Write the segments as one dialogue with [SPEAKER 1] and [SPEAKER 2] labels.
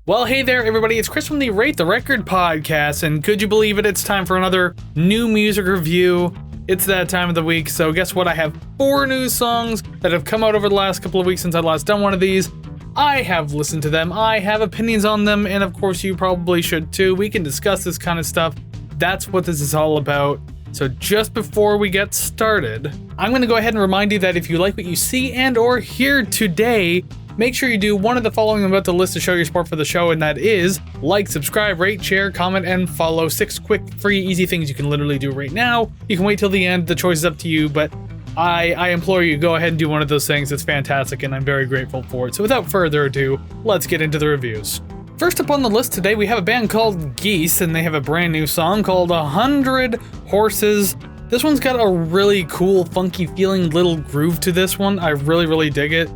[SPEAKER 1] Well, hey there, everybody. It's Chris from the Rate the Record podcast, and could you believe it? It's time for another new music review. It's that time of the week, so guess what? I have 4 new songs that have come out over the last couple of weeks since I last done one of these. I have listened to them, I have opinions on them, and of course you probably should too. We can discuss this kind of stuff. That's what this is all about. So just before we get started, I'm going to go ahead and remind you that if you like what you see and or hear today, make sure you do one of the following I'm about to list to show your support for the show, and that is like, subscribe, rate, share, comment, and follow. 6 quick, free, easy things you can literally do right now. You can wait till the end. The choice is up to you, but I implore you, go ahead and do one of those things. It's fantastic, and I'm very grateful for it. So without further ado, let's get into the reviews. First up on the list today, we have a band called Geese, and they have a brand new song called 100 Horses. This one's got a really cool, funky feeling little groove to this one. I really dig it.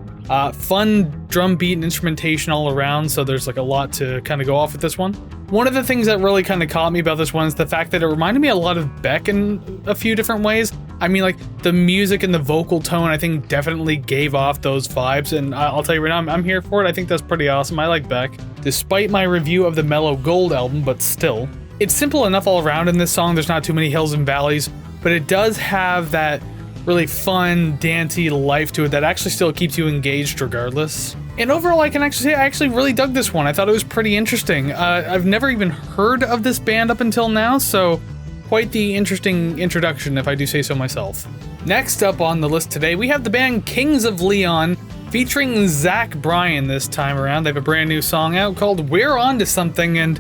[SPEAKER 1] Fun drum beat and instrumentation all around, so there's like a lot to kind of go off with this one. One of the things that really kind of caught me about this one is the fact that it reminded me a lot of Beck in a few different ways. I mean, like, the music and the vocal tone, I think, definitely gave off those vibes, and I'll tell you right now, I'm here for it. I think that's pretty awesome. I like Beck, despite my review of the Mellow Gold album, but still. It's simple enough all around in this song. There's not too many hills and valleys, but it does have that really fun, dancey life to it that actually still keeps you engaged regardless. And overall, I can actually say I actually really dug this one. I thought it was pretty interesting. I've never even heard of this band up until now, so quite the interesting introduction, if I do say so myself. Next up on the list today, we have the band Kings of Leon, featuring Zach Bryan this time around. They have a brand new song out called We're Onto Something, and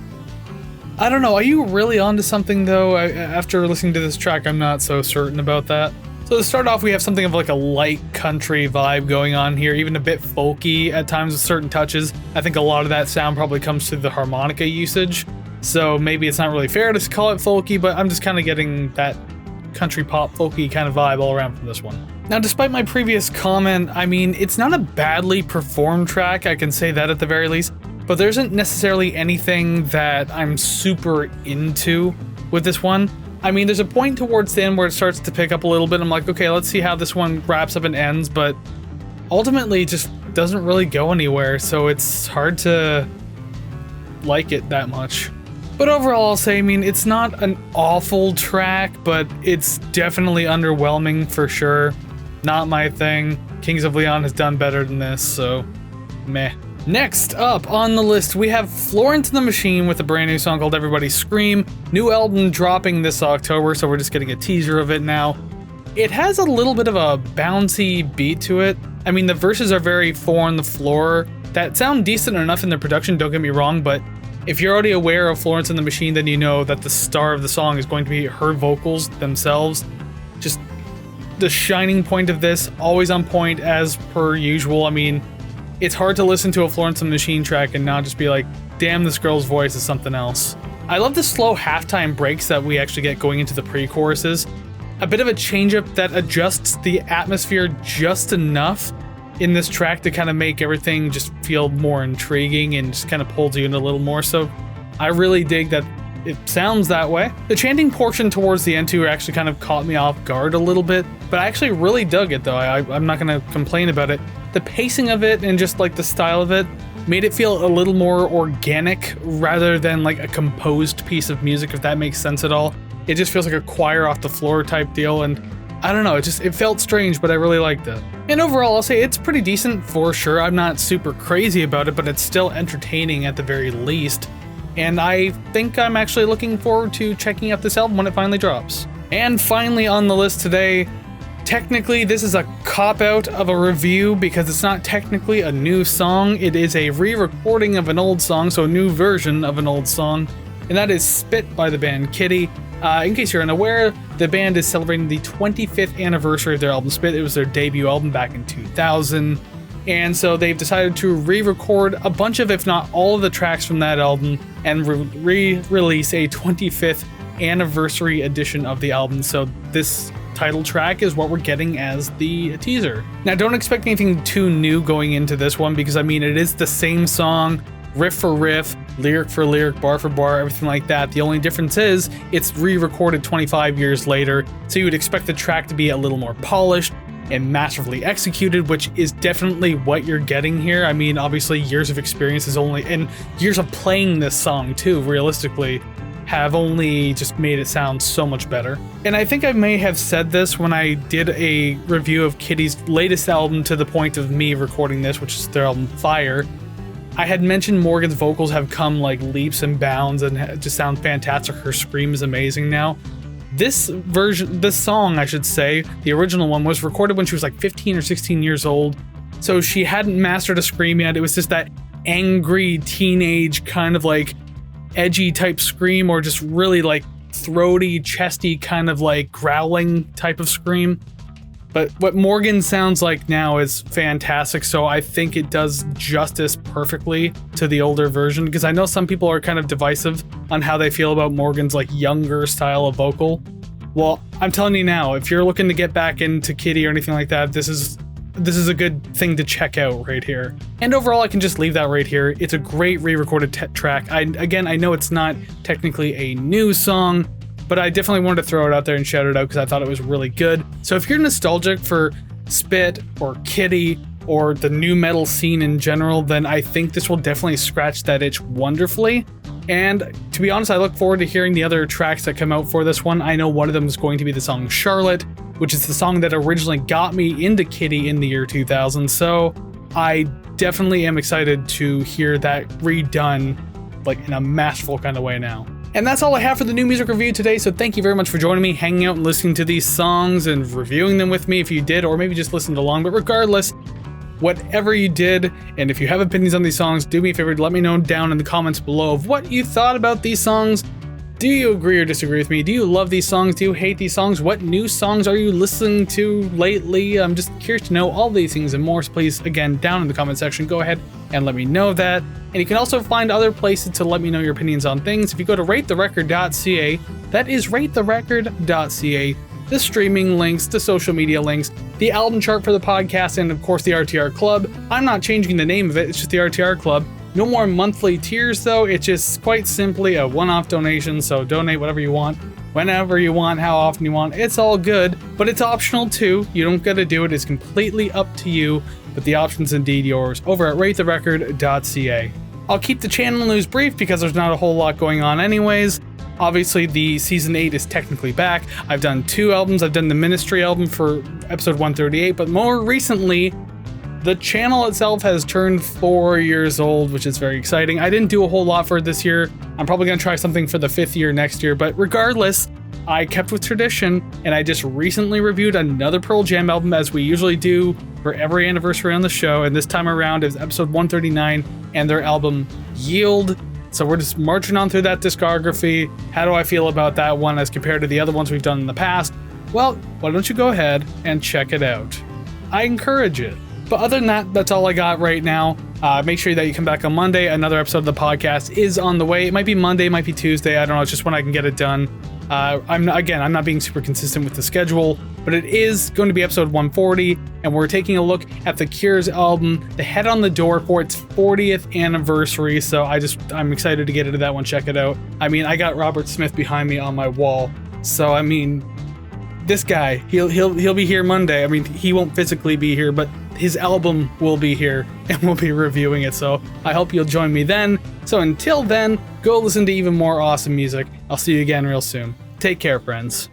[SPEAKER 1] I don't know, are you really onto something though? After listening to this track, I'm not so certain about that. So to start off, we have something of like a light country vibe going on here, even a bit folky at times with certain touches. I think a lot of that sound probably comes through the harmonica usage, so maybe it's not really fair to call it folky, but I'm just kind of getting that country pop folky kind of vibe all around from this one. Now, despite my previous comment, I mean, it's not a badly performed track, I can say that at the very least, but there isn't necessarily anything that I'm super into with this one. I mean, there's a point towards the end where it starts to pick up a little bit. I'm like, okay, let's see how this one wraps up and ends, but ultimately it just doesn't really go anywhere, so it's hard to like it that much. But overall, I'll say, I mean, it's not an awful track, but it's definitely underwhelming for sure. Not my thing. Kings of Leon has done better than this, so meh. Next up on the list, we have Florence and the Machine with a brand new song called Everybody Scream. New album dropping this October, so we're just getting a teaser of it now. It has a little bit of a bouncy beat to it. I mean, the verses are very 4 on the floor that sound decent enough in their production, don't get me wrong, but if you're already aware of Florence and the Machine, then you know that the star of the song is going to be her vocals themselves. Just the shining point of this, always on point as per usual. I mean, it's hard to listen to a Florence and the Machine track and not just be like, damn, this girl's voice is something else. I love the slow halftime breaks that we actually get going into the pre-choruses. A bit of a change-up that adjusts the atmosphere just enough in this track to kind of make everything just feel more intriguing and just kind of pulls you in a little more. So I really dig that it sounds that way. The chanting portion towards the end too actually kind of caught me off guard a little bit, but I actually really dug it though. I'm not going to complain about it. The pacing of it and just like the style of it made it feel a little more organic rather than like a composed piece of music, if that makes sense at all. It just feels like a choir off the floor type deal, and I don't know, it felt strange, but I really liked it. And overall, I'll say it's pretty decent for sure. I'm not super crazy about it, but it's still entertaining at the very least. And I think I'm actually looking forward to checking out this album when it finally drops. And finally on the list today, technically this is a cop-out of a review because it's not technically a new song. It is a re-recording of an old song, so a new version of an old song. And that is Spit by the band Kittie. In case you're unaware, the band is celebrating the 25th anniversary of their album Spit. It was their debut album back in 2000. And so they've decided to re-record a bunch of, if not all of the tracks from that album and re-release a 25th anniversary edition of the album. So this title track is what we're getting as the teaser. Now, don't expect anything too new going into this one because, I mean, it is the same song, riff for riff, lyric for lyric, bar for bar, everything like that. The only difference is it's re-recorded 25 years later, so you would expect the track to be a little more polished, and masterfully executed, which is definitely what you're getting here. I mean, obviously years of experience and years of playing this song too, realistically, have only just made it sound so much better. And I think I may have said this when I did a review of Kittie's latest album, to the point of me recording this, which is their album Fire. I had mentioned Morgan's vocals have come like leaps and bounds and just sound fantastic. Her scream is amazing now. This song, I should say, the original one, was recorded when she was like 15 or 16 years old. So she hadn't mastered a scream yet. It was just that angry teenage kind of like edgy type scream, or just really like throaty, chesty kind of like growling type of scream. But what Morgan sounds like now is fantastic, so I think it does justice perfectly to the older version, because I know some people are kind of divisive on how they feel about Morgan's like younger style of vocal. Well, I'm telling you now, if you're looking to get back into Kittie or anything like that, this is a good thing to check out right here. And overall, I can just leave that right here. It's a great re-recorded track. I know it's not technically a new song, but I definitely wanted to throw it out there and shout it out because I thought it was really good. So if you're nostalgic for Spit or Kittie or the new metal scene in general, then I think this will definitely scratch that itch wonderfully. And to be honest, I look forward to hearing the other tracks that come out for this one. I know one of them is going to be the song Charlotte, which is the song that originally got me into Kittie in the year 2000. So I definitely am excited to hear that redone like in a masterful kind of way now. And that's all I have for the new music review today, so thank you very much for joining me, hanging out and listening to these songs and reviewing them with me if you did, or maybe just listened along. But regardless, whatever you did, and if you have opinions on these songs, do me a favor to let me know down in the comments below of what you thought about these songs. Do you agree or disagree with me? Do you love these songs? Do you hate these songs? What new songs are you listening to lately? I'm just curious to know all these things and more, so please, again, down in the comment section, go ahead and let me know that. And you can also find other places to let me know your opinions on things. If you go to ratetherecord.ca, that is ratetherecord.ca, the streaming links, the social media links, the album chart for the podcast, and of course the RTR Club. I'm not changing the name of it, it's just the RTR Club. No more monthly tiers though, it's just quite simply a one-off donation, so donate whatever you want, whenever you want, how often you want, it's all good, but it's optional too. You don't gotta do it, it's completely up to you, but the option's indeed yours over at ratetherecord.ca. I'll keep the channel news brief because there's not a whole lot going on anyways. Obviously, the Season 8 is technically back. I've done 2 albums. I've done the Ministry album for episode 138, but more recently, the channel itself has turned 4 years old, which is very exciting. I didn't do a whole lot for it this year. I'm probably going to try something for the 5th year next year, but regardless, I kept with tradition, and I just recently reviewed another Pearl Jam album, as we usually do for every anniversary on the show, and this time around is episode 139 and their album Yield. So we're just marching on through that discography. How do I feel about that one as compared to the other ones we've done in the past? Well, why don't you go ahead and check it out? I encourage it. But other than that, that's all I got right now. Make sure that you come back on Monday. Another episode of the podcast is on the way. It might be Monday, it might be Tuesday. I don't know. It's just when I can get it done. I'm not being super consistent with the schedule, but it is going to be episode 140, and we're taking a look at The Cure's album, The Head on the Door, for its 40th anniversary. So I'm excited to get into that one. Check it out. I mean, I got Robert Smith behind me on my wall, so I mean, this guy, he'll be here Monday. I mean, he won't physically be here, but his album will be here, and we'll be reviewing it. So I hope you'll join me then. So until then, go listen to even more awesome music. I'll see you again real soon. Take care, friends.